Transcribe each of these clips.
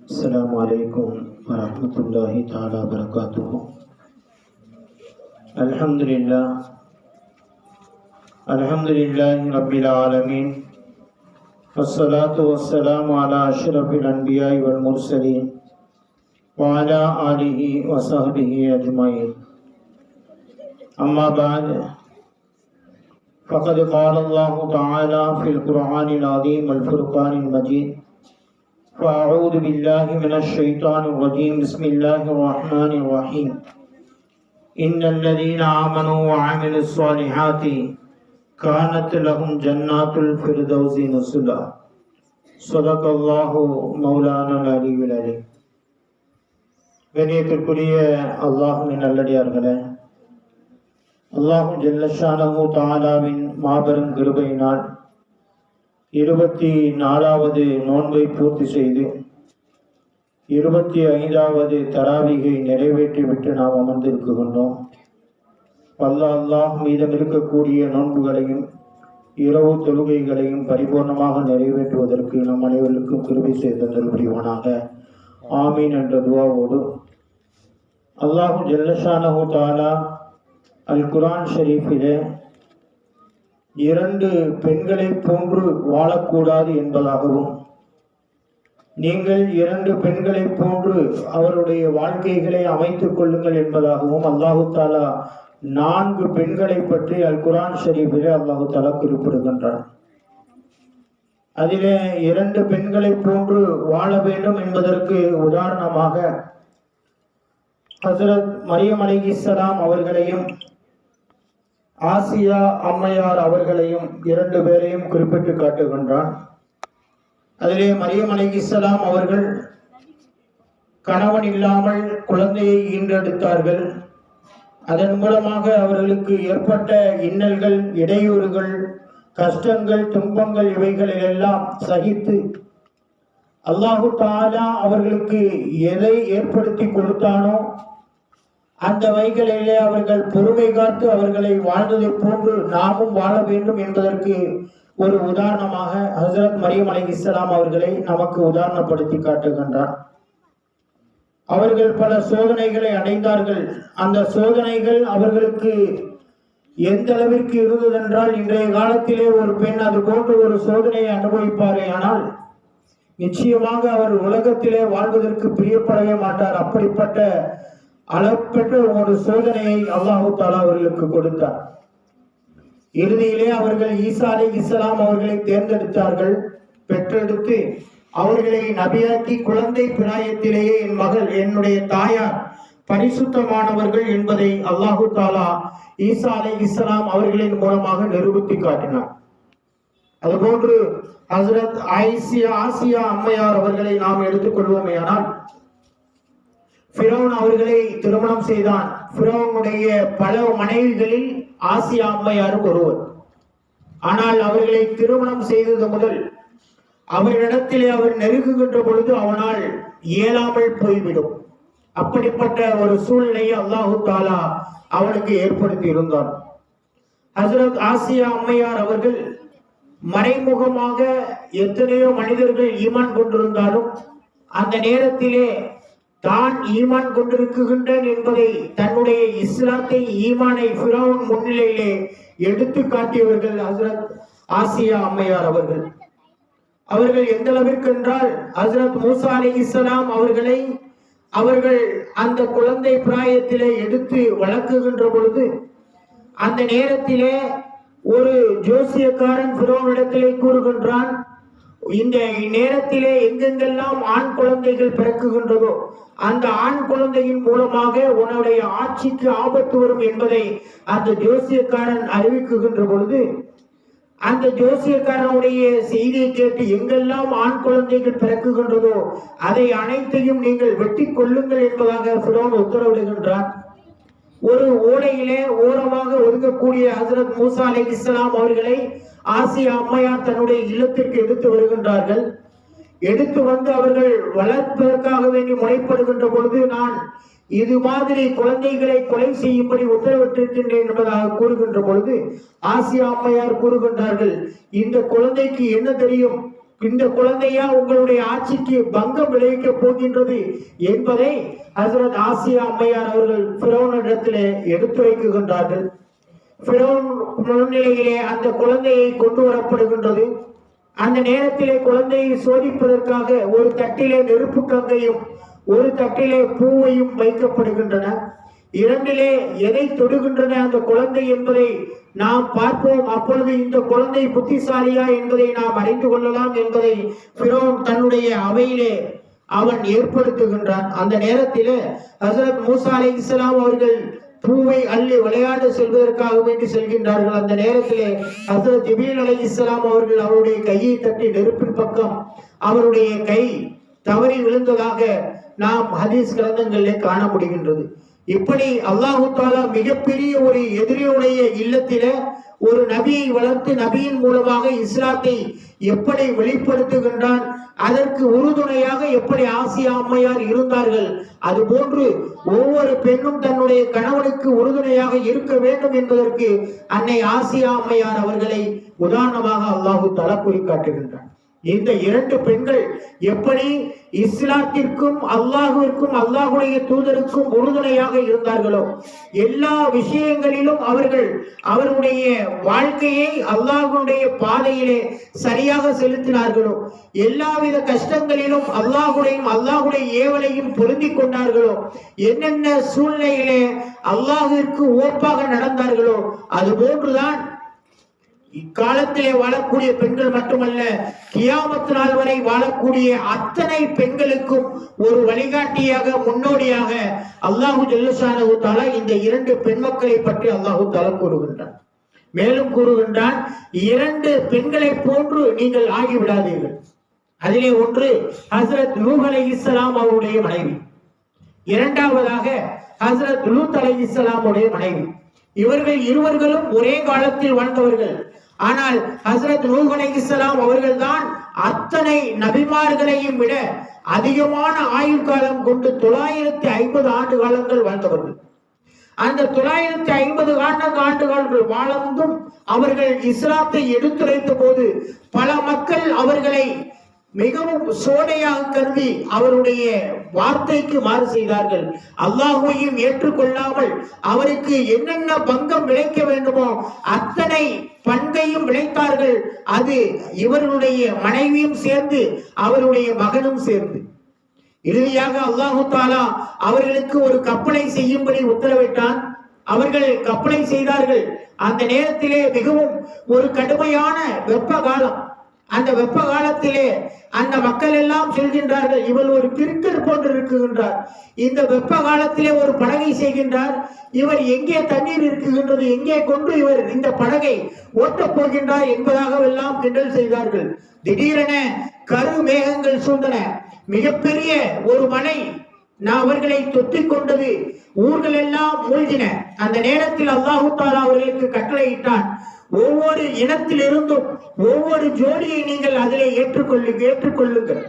अस्सलामु अलैकुम वरहमतुल्लाहि ताला वबरकातुहू। अल्हम्दुलिल्लाहि रब्बिल आलमीन वस्सलातु वस्सलामु अला अशरफिल अंबियाइ वल मुरसलीन व अला आलिहि व सहबिहि अजमईन। अम्मा बाद फ़क़द क़ाल अल्लाहु तआला फ़िल क़ुरआनिल अज़ीम वल फ़ुरक़ानिल मजीद फ़अऊज़ु बिल्लाहि मिनश शैतानिर रजीम बिस्मिल्लाहिर रहमानिर रहीम। इन्नल्लज़ीना आमनू व अमिलुस स्वालिहाति कानत लहुम जन्नातुल फ़िरदौसी नुज़ुला। ஸதகல்லாஹு மௌலானல் அலியுல் அலீம்। கண்ணியத்திற்குரிய அல்லாஹ்வின் நல்லடியார்களே, அல்லாஹ் ஜல்ல ஷானஹு தஆலாவின் மாபெரும் கிருபையினால் 24வது நோன்பை பூர்த்தி செய்து 25வது தராவிகை நிறைவேற்றிவிட்டு நாம் அமர்ந்திருக்கின்றோம். அல்லாஹ் மீதம் இருக்கக்கூடிய நோன்புகளையும் இரவு தொழுகைகளையும் பரிபூர்ணமாக நிறைவேற்றுவதற்கு நம் அனைவருக்கும் கிருபை செய்து புரிவானாக, ஆமீன் என்ற துஆவோடு அல்லாஹ் ஜல்ல ஷானஹு தஆலா அல் குர்ஆன் ஷரீஃபிலே 2 பெண்களை போன்று வாழக்கூடாது என்பதாகவும், நீங்கள் 2 பெண்களை போன்று அவருடைய வாழ்க்கைகளை அமைத்துக் கொள்ளுங்கள் என்பதாகவும் அல்லாஹு தாலா 4 பெண்களை பற்றி அல் குர்ஆன் ஷரீஃபிலே அல்லாஹு தாலா குறிப்பிடுகின்றார். அதிலே 2 பெண்களை போன்று வாழ வேண்டும் என்பதற்கு உதாரணமாக ஹஸரத் மரியம் அலைஹிஸ்ஸலாம் அவர்களையும் ஆசியா அம்மையார் அவர்களையும் 2 பேரையும் குறிப்பிட்டு காட்டுகின்றான். அதிலே மரியம் அலைஹிஸ்ஸலாம் அவர்கள் கணவன் இல்லாமல் குழந்தையை ஈன்றெடுத்தார்கள். அதன் மூலமாக அவர்களுக்கு ஏற்பட்ட இன்னல்கள், இடையூறுகள், கஷ்டங்கள், துன்பங்கள் இவைகளெல்லாம் சகித்து அல்லாஹு தஆலா அவர்களுக்கு எதை ஏற்படுத்தி கொடுத்தானோ அந்த வகைகளிலே அவர்கள் பொறுமை காத்து அவர்களை வாழ்ந்ததை போன்று நாமும் வாழ வேண்டும் என்பதற்கு ஒரு உதாரணமாக ஹஸரத் மரியம் அலைஹிஸ்ஸலாம் அவர்களை நமக்கு உதாரணப்படுத்தி காட்டுகின்றார். அவர்கள் பல சோதனைகளை அடைந்தார்கள். அந்த சோதனைகள் அவர்களுக்கு எந்த அளவிற்கு இருந்ததென்றால், இன்றைய காலத்திலே ஒரு பெண் அது போன்ற ஒரு சோதனையை அனுபவிப்பாரே ஆனால் நிச்சயமாக அவர் உலகத்திலே வாழ்வதற்கு பிரியப்படவே மாட்டார். அப்படிப்பட்ட அளப்பெற்ற ஒரு சோதனையை அல்லாஹு தஆலா அவர்களுக்கு கொடுத்தார். இறுதியிலே அவர்கள் ஈசா அலைஹிஸ்ஸலாம் அவர்களை தேர்ந்தெடுத்தார்கள். பெற்றெடுத்து அவர்களை நபியாக்கி குழந்தை பிராயத்திலேயே என் மகள், என்னுடைய தாயார் பரிசுத்தமானவர்கள் என்பதை அல்லாஹு தஆலா ஈசா அலைஹிஸ்ஸலாம் அவர்களின் மூலமாக நிரூபித்து காட்டினார். அதுபோன்று ஹஸரத் ஆசியா அம்மையார் அவர்களை நாம் எடுத்துக்கொள்வோமே ஆனால், ஃபிரௌன் அவர்களை திருமணம் செய்தான். ஃபிரௌனுடைய பல மனைவிகளில் ஆசியா அம்மையாரும் ஒருவர். ஆனால் அவர்களை திருமணம் செய்தது முதல் அவரிடத்திலே அவர் நெருங்குகின்ற பொழுது அவனால் இயலாமல் போய்விடும். அப்படிப்பட்ட ஒரு சூழ்நிலையை அல்லாஹு தஆலா அவனுக்கு ஏற்படுத்தி இருந்தான். ஹஸரத் ஆசியா அம்மையார் அவர்கள் மறைமுகமாக எத்தனையோ மனிதர்கள் ஈமான் கொண்டிருந்தாலும் அந்த நேரத்திலே தான் ஈமான் கொண்டிருக்கின்றேன் என்பதை, தன்னுடைய இஸ்லாத்தை, ஈமானை ஃபிரௌன் முன்னிலையிலே எடுத்து காட்டியவர்கள் ஹஸரத் ஆசியா அம்மையார் அவர்கள். அவர்கள் எந்த அளவிற்கு என்றால், ஹஸரத் மூசா அலைஹிஸ்ஸலாம் அவர்களை அவர்கள் அந்த குழந்தை பிராயத்திலே எடுத்து வளர்க்குகின்ற பொழுது அந்த நேரத்திலே ஒரு ஜோசியக்காரன் ஃபிரௌனிடத்திலே கூறுகின்றான், இந்த நேரத்திலே எங்கெங்கெல்லாம் ஆண் குழந்தைகள் பிறக்குகின்றதோ அந்த ஆண் குழந்தையின் மூலமாக உன்னுடைய ஆட்சிக்கு ஆபத்து வரும் என்பதை அந்த ஜோசியக்காரன் அறிவிக்குகின்ற பொழுது, அந்த ஜோசியக்காரனுடைய செய்தியை கேட்டு எங்கெல்லாம் ஆண் குழந்தைகள் பிறக்குகின்றதோ அதை அனைத்தையும் நீங்கள் வெட்டி கொள்ளுங்கள் என்பதாக ஃபிரௌன் உத்தரவிடுகின்றார். ஒரு ஓடையிலே ஓரமாக ஒதுங்கக்கூடிய ஹஸரத் மூசா அலைஹிஸ்ஸலாம் அவர்களை ஆசியா அம்மையார் தன்னுடைய இல்லத்திற்கு எடுத்து வருகின்றார்கள். எடுத்து வந்து அவர்கள் வளர்ப்பதற்காக வேண்டி முனைப்படுகின்ற பொழுது, நான் இது மாதிரி குழந்தைகளை கொலை செய்யும்படி உத்தரவிட்டிருக்கின்றேன் என்பதாக கூறுகின்ற பொழுது ஆசியா அம்மையார் கூறுகின்றார்கள், இந்த குழந்தைக்கு என்ன தெரியும், இந்த குழந்தையா உங்களுடைய ஆட்சிக்கு பங்கம் விளைவிக்க போகின்றது என்பதை ஹசரத் ஆசியா அம்மையார் அவர்கள் ஃபிரௌனிடத்திலே எடுத்துரைக்குகின்றார்கள். ஃபிரௌன் முன்னிலையிலே அந்த குழந்தையை கொண்டு வரப்படுகின்றது. அந்த நேரத்திலே குழந்தையை சோதிப்பதற்காக ஒரு தட்டிலே நெருப்பு கங்கையும் ஒரு தட்டிலே பூவையும் வைக்கப்படுகின்றன. இரண்டிலே எதை தொடுகின்றன அந்த குழந்தை என்பதை நாம் பார்ப்போம். அப்பொழுது இந்த குழந்தை புத்திசாலியா என்பதை நாம் அறிந்து கொள்ளலாம் என்பதை ஃபிரௌன் தன்னுடைய அவையிலே அவன் ஏற்படுத்துகின்றான். அந்த நேரத்திலே ஹசரத் மூசா அலைஹிஸ்ஸலாம் அவர்கள் பூவை அள்ளி விளையாட செல்வதற்காக வேண்டி செல்கின்றார்கள். அந்த நேரத்திலே ஹசரத் ஜிப்ரீல் அலைஹிஸ்ஸலாம் அவர்கள் அவருடைய கையை தட்டி நெருப்பின் பக்கம் அவருடைய கை தவறி விழுந்ததாக நாம் ஹதீஸ் கிரந்தங்களிலே காண முடிகின்றது. இப்படி அல்லாஹு தஆலா மிகப்பெரிய ஒரு எதிரியுடைய இல்லத்திலே ஒரு நபியை வளர்த்து நபியின் மூலமாக இஸ்லாத்தை எப்படி வெளிப்படுத்துகின்றான், அதற்கு உறுதுணையாக எப்படி ஆசியா அம்மையார் இருந்தார்கள், அதுபோன்று ஒவ்வொரு பெண்ணும் தன்னுடைய கணவனுக்கு உறுதுணையாக இருக்க வேண்டும் என்பதற்கு அன்னை ஆசியா அம்மையார் அவர்களை உதாரணமாக அல்லாஹு தஆலா குறிக்காட்டுகின்றான். இந்த இரண்டு பெண்கள் எப்படி இஸ்லாத்திற்கும் அல்லாஹுவிற்கும் அல்லாஹுடைய தூதருக்கும் உறுதுணையாக இருந்தார்களோ, எல்லா விஷயங்களிலும் அவர்கள் அவருடைய வாழ்க்கையை அல்லாஹுடைய பாதையிலே சரியாக செலுத்தினார்களோ, எல்லாவித கஷ்டங்களிலும் அல்லாஹுடைய ஏவலையும் பொருந்தி கொண்டார்களோ, என்னென்ன சூழ்நிலையிலே அல்லாஹுவிற்கு ஓப்பாக நடந்தார்களோ, அதுபோன்றுதான் இக்காலத்திலே வாழக்கூடிய பெண்கள் மட்டுமல்ல, கியாமத் நாள் வரை வாழக்கூடிய அத்தனை பெண்களுக்கும் ஒரு வழிகாட்டியாக முன்னோடியாக அல்லாஹு ஜல்லஷானஹு தஆலா இந்த இரண்டு பெண் மக்களை பற்றி அல்லாஹு தஆலா கூறுகின்றான். மேலும் கூறுகின்றான், இரண்டு பெண்களை போன்று நீங்கள் ஆகிவிடாதீர்கள். அதிலே ஒன்று ஹசரத் நூஹ் அலைஹிஸ்ஸலாம் அவருடைய மனைவி, இரண்டாவதாக ஹசரத் லூத் அலைஹிஸ்ஸலாம் உடைய மனைவி. இவர்கள் இருவர்களும் ஒரே காலத்தில் வாழ்ந்தவர்கள். ஆனால் ஹசரத் நூஹ் அலைஹிஸ்ஸலாம் அவர்கள் தான் அத்தனை நபிமார்களையும் விட அதிகமான ஆயுள் காலம் கொண்டு 950 ஆண்டு காலங்கள் வாழ்ந்தவர்கள். அந்த 950 ஆண்டுகள் வாழ்ந்தும் அவர்கள் இஸ்லாத்தை எடுத்துரைத்த போது பல மக்கள் அவர்களை மிகவும் சோடையாக கருதி அவருடைய வார்த்தைக்கு மாறு செய்தார்கள். அல்லாஹ்வையும் ஏற்றுக்கொள்ளாமல் அவருக்கு என்னென்ன பங்கம் விளைக்க வேண்டுமோ அத்தனை பங்கையும் விளைத்தார்கள். அது இவர்களுடைய மனைவியும் சேர்ந்து அவருடைய மகனும் சேர்ந்து. இறுதியாக அல்லாஹு தஆலா அவர்களுக்கு ஒரு கப்பலை செய்யும்படி உத்தரவிட்டான். அவர்கள் கப்பலை செய்தார்கள். அந்த நேரத்திலே மிகவும் ஒரு கடுமையான வெப்ப காலம். அந்த வெப்ப காலத்திலே அந்த மக்கள் எல்லாம் சொல்கின்றார்கள், இவர் ஒரு கிறுக்கர் போன்று இருக்குகின்றார். இந்த வெப்ப காலத்திலே ஒரு படகை செய்கின்றார். இவர் எங்கே தண்ணீர் இருக்குகின்றது, எங்கே கொண்டு இவர் இந்த படகை ஓட்டப் போகின்றார் என்பதாக எல்லாம் கிண்டல் செய்தார்கள். திடீரென கரு மேகங்கள் சூழ்ந்தன. மிகப்பெரிய ஒரு மலை அவர்களை தொத்திக் கொண்டது. ஊர்கள் எல்லாம் மூழ்கின. அந்த நேரத்தில் அல்லாஹு தஆலா அவர்களுக்கு கட்டளையிட்டான், ஒவ்வொரு இனத்தில் இருந்தும் ஒவ்வொரு ஜோடியை நீங்கள் அதிலே ஏற்றுக்கொள்ளுங்கள்.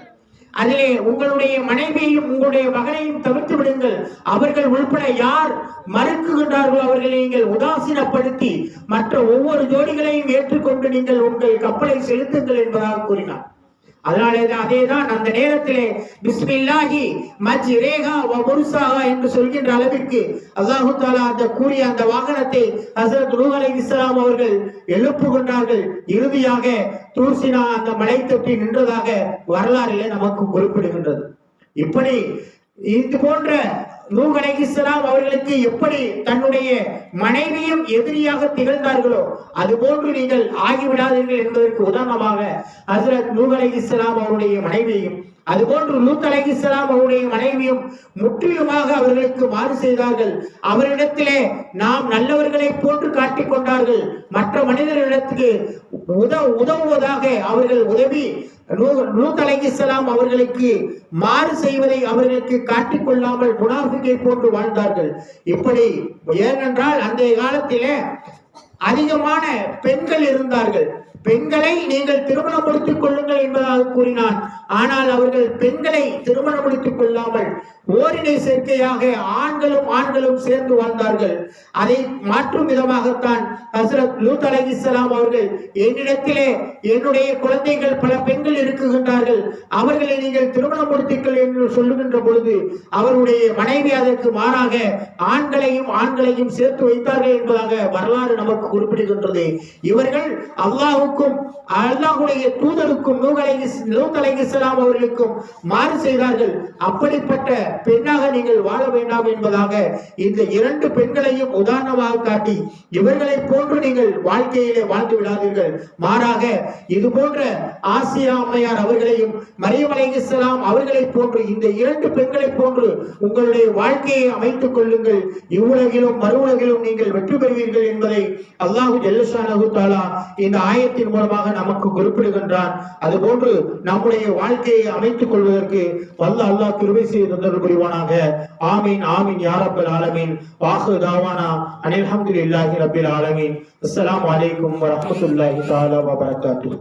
அதிலே உங்களுடைய மனைவியையும் உங்களுடைய மகனையும் தவிர்த்து விடுங்கள். அவர்கள் உள்பட யார் மறுக்குகின்றார்களோ அவர்களை நீங்கள் உதாசீனப்படுத்தி மற்ற ஒவ்வொரு ஜோடிகளையும் ஏற்றுக்கொண்டு நீங்கள் உங்கள் கப்பலை செலுத்துங்கள் என்பதாக கூறினார். அதேதான் அந்த நேரத்திலே பிஸ்மில்லாஹி மஜ்ரேஹா வ முர்சாஹா என்று சொல்கின்ற அளவிற்கு அல்லாஹு தஆலா அந்த கூறிய அந்த வாகனத்தை ஹஸரத் நூஹ் அலைஹிஸ்ஸலாம் அவர்கள் எழுப்புகின்றார்கள். இறுதியாக தூர் சீனா அந்த மலை தொட்டி நின்றதாக வரலாறிலே நமக்கு குறிப்பிடுகின்றது. இப்படி இது போன்ற நூஹ் அலைஹிஸ்ஸலாம் அவர்களுக்கு எப்படி தன்னுடைய மனைவியும் எதிரியாக திகழ்ந்தார்களோ அதுபோன்று நீங்கள் ஆகிவிடாதீர்கள் என்பதற்கு உதாரணமாக ஹஸரத் நூஹ் அலைஹிஸ்ஸலாம் அவருடைய மனைவியும் அதுபோன்று லூத் அலைஹிஸ்ஸலாம் அவருடைய மனைவியும் முற்றிலுமாக அவர்களுக்கு மாறு செய்தார்கள். அவரிடத்திலே நாம் நல்லவர்களை போன்று காட்டிக் கொண்டார்கள். மற்ற மனிதர்களிடத்துக்கு உதவுவதாக அவர்கள் உதவி லூத் அலைஹிஸ்ஸலாம் அவர்களுக்கு மாறு செய்வதை அவர்களுக்கு காட்டிக் கொள்ளாமல் முனாஃபிக்கை போன்று வாழ்ந்தார்கள். இப்படி ஏனென்றால் அந்த காலத்திலே அதிகமான பெண்கள் இருந்தார்கள். பெண்களை நீங்கள் திருமணம் முடித்துக் கொள்ளுங்கள் என்பதாக கூறினான். ஆனால் அவர்கள் பெண்களை திருமணம் முடித்துக் கொள்ளாமல் ஓரினை சேர்க்கையாக ஆண்களும் சேர்ந்து வாழ்ந்தார்கள். அதை மாற்றும் விதமாகத்தான் ஹஸ்ரத் லூத் அலைஹிஸ்ஸலாம் அவர்கள், என்னிடத்திலே என்னுடைய குழந்தைகள் பல பெண்கள் இருக்குகின்றார்கள், அவர்களை நீங்கள் திருமணம் முடித்துக்கள் என்று சொல்லுகின்ற பொழுது அவருடைய மனைவி அதற்கு மாறாக ஆண்களையும் சேர்த்து வைத்தார்கள் என்பதாக வரலாறு நமக்கு குறிப்பிடுகின்றது. இவர்கள் அல்லாஹ்வுக்கும் அல்லாஹ்வுடைய தூதருக்கும் லூத் அலைஹிஸ்ஸலாம் அவர்களுக்கும் மாறு செய்தார்கள். அப்படிப்பட்ட பெண்ணாக நீங்கள் வாழ வேண்டாம் என்பதாக இந்த இரண்டு பெண்களையும் உதாரணமாக காட்டி, இவர்களை போன்று நீங்கள் வாழ்க்கையிலே வாழ்ந்து விடாதீர்கள், மாறாக இது போன்ற ஆசியா அம்மையார் அவர்களையும் மரியம் அலைஹிஸ்ஸலாம் அவர்களை போன்று இந்த இரண்டு பெண்களை போன்று உங்களுடைய வாழ்க்கையை அமைத்துக் கொள்ளுங்கள். இவ்வுலகிலும் மறு உலகிலும் நீங்கள் வெற்றி பெறுவீர்கள் என்பதை அல்லாஹ் ஜல்லஷானஹு தஆலா இந்த ஆயத்தின் மூலமாக நமக்கு குறிப்பிடுகின்றான். அதுபோன்று நம்முடைய வாழ்க்கையை அமைத்துக் கொள்வதற்கு வல்ல அல்லாஹ் கிருபை செய்து தந்தருள் புரிவானாக. ஆமீன் ஆமீன் யா ரப்பல் ஆலமீன். வாஹிரு தாவானா அனில் ஹம்துலில்லாஹி ரப்பில் ஆலமீன். அஸ்ஸலாமு அலைக்கும் வரஹ்மத்துல்லாஹி தஆலா வ பரகாத்துஹு.